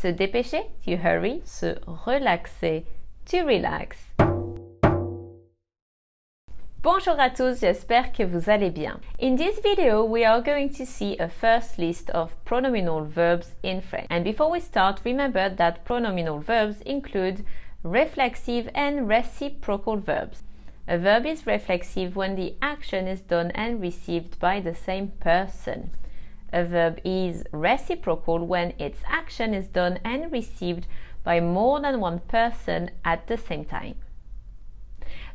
Se dépêcher, to hurry. Se relaxer, to relax. Bonjour à tous, j'espère que vous allez bien. In this video, we are going to see a first list of pronominal verbs in French. And before we start, remember that pronominal verbs include reflexive and reciprocal verbs. A verb is reflexive when the action is done and received by the same person. A verb is reciprocal when its action is done and received by more than one person at the same time.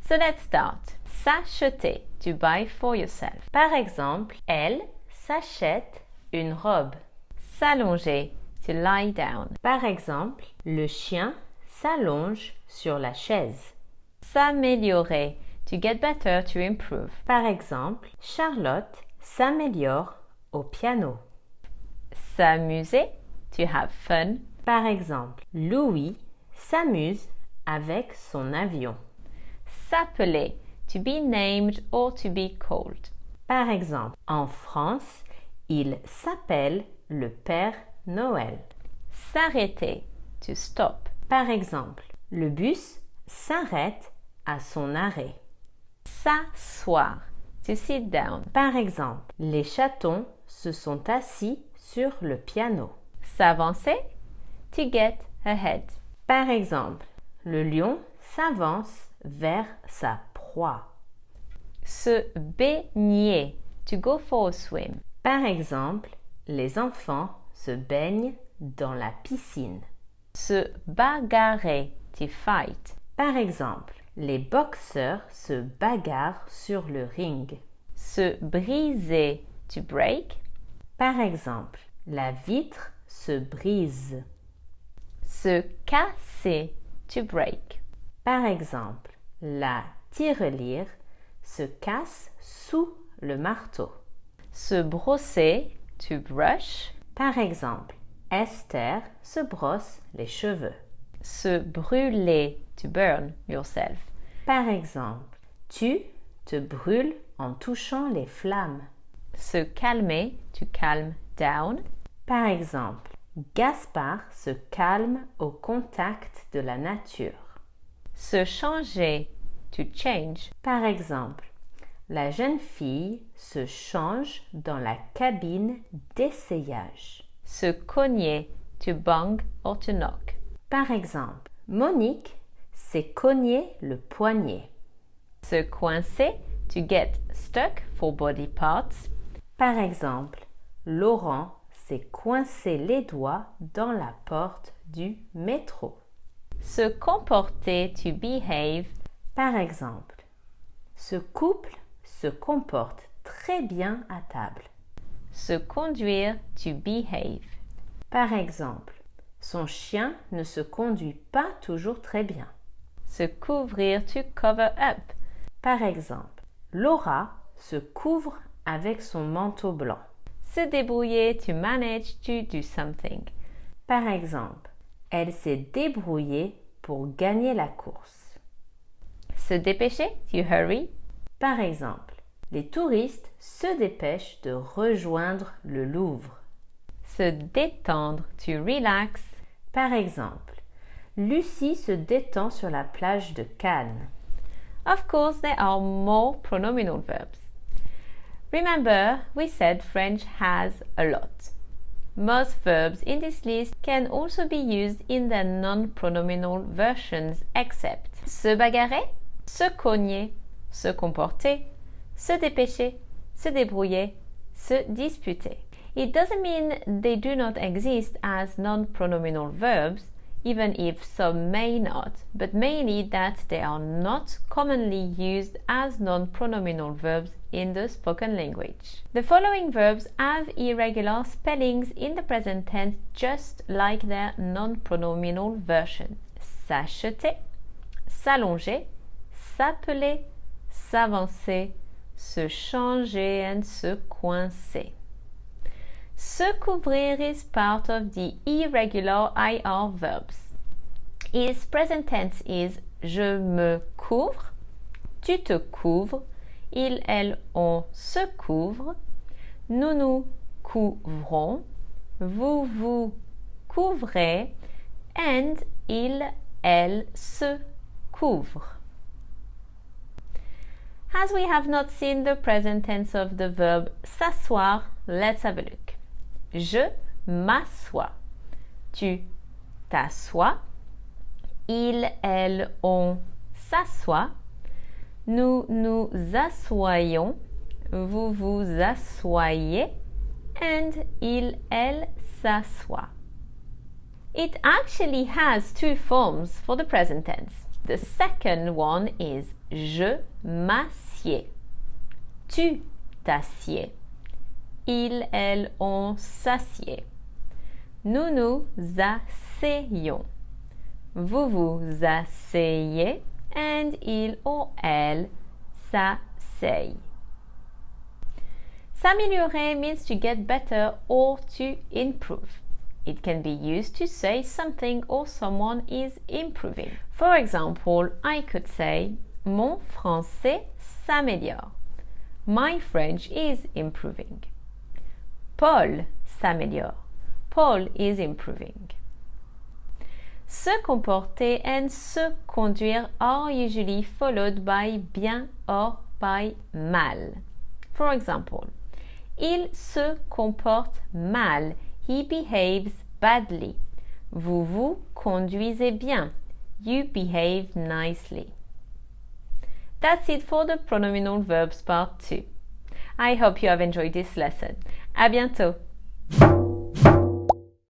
So let's start. S'acheter, to buy for yourself. Par exemple, elle s'achète une robe. S'allonger, to lie down. Par exemple, le chien s'allonge sur la chaise. S'améliorer, to get better, to improve. Par exemple, Charlotte s'améliore au piano. S'amuser, to have fun. Par exemple, Louis s'amuse avec son avion. S'appeler, to be named or to be called. Par exemple, en France, il s'appelle le Père Noël. S'arrêter, to stop. Par exemple, le bus s'arrête à son arrêt. S'asseoir, to sit down. Par exemple, les chatons se sont assis sur le piano. S'avancer, to get ahead. Par exemple, le lion s'avance vers sa proie. Se baigner, to go for a swim. Par exemple, les enfants se baignent dans la piscine. Se bagarrer, to fight. Par exemple, les boxeurs se bagarrent sur le ring. Se briser, to break. Par exemple, la vitre se brise. Se casser, to break. Par exemple, la tirelire se casse sous le marteau. Se brosser, to brush. Par exemple, Esther se brosse les cheveux. Se brûler, to burn yourself. Par exemple, tu te brûles en touchant les flammes. Se calmer, to calm down. Par exemple, Gaspard se calme au contact de la nature. Se changer, to change. Par exemple, la jeune fille se change dans la cabine d'essayage. Se cogner, to bang or to knock. Par exemple, Monique s'est cogné le poignet. Se coincer, to get stuck for body parts. Par exemple, Laurent s'est coincé les doigts dans la porte du métro. Se comporter, to behave. Par exemple, ce couple se comporte très bien à table. Se conduire, to behave. Par exemple, son chien ne se conduit pas toujours très bien. Se couvrir, to cover up. Par exemple, Laura se couvre avec son manteau blanc. Se débrouiller, to manage to do something. Par exemple, elle s'est débrouillée pour gagner la course. Se dépêcher, to hurry. Par exemple, les touristes se dépêchent de rejoindre le Louvre. Se détendre, to relax. Par exemple, Lucie se détend sur la plage de Cannes. Of course, there are more pronominal verbs. Remember, we said French has a lot. Most verbs in this list can also be used in their non-pronominal versions except se bagarrer, se cogner, se comporter, se dépêcher, se débrouiller, se disputer. It doesn't mean they do not exist as non-pronominal verbs, even if some may not, but mainly that they are not commonly used as non-pronominal verbs in the spoken language. The following verbs have irregular spellings in the present tense just like their non-pronominal version. S'acheter, s'allonger, s'appeler, s'avancer, se changer and se coincer. Se couvrir is part of the irregular IR verbs. Its present tense is je me couvre, tu te couvres, il, elle, on se couvre, nous nous couvrons, vous vous couvrait and il, elle se couvre. As we have not seen the present tense of the verb s'asseoir, let's have a look. Je m'assois. Tu t'assois. Il, elle, on s'assoit. Nous nous assoyons. Vous vous assoyez. And il, elle s'assoit. It actually has two forms for the present tense. The second one is je m'assieds. Tu t'assieds. Il, elle, on s'assied. Nous nous asseyons. Vous vous asseyez. And il ou elle s'asseye. S'améliorer means to get better or to improve. It can be used to say something or someone is improving. For example, I could say, mon français s'améliore. My French is improving. Paul s'améliore. Paul is improving. Se comporter and se conduire are usually followed by bien or by mal. For example, il se comporte mal. He behaves badly. Vous vous conduisez bien. You behave nicely. That's it for the pronominal verbs part 2. I hope you have enjoyed this lesson. À bientôt!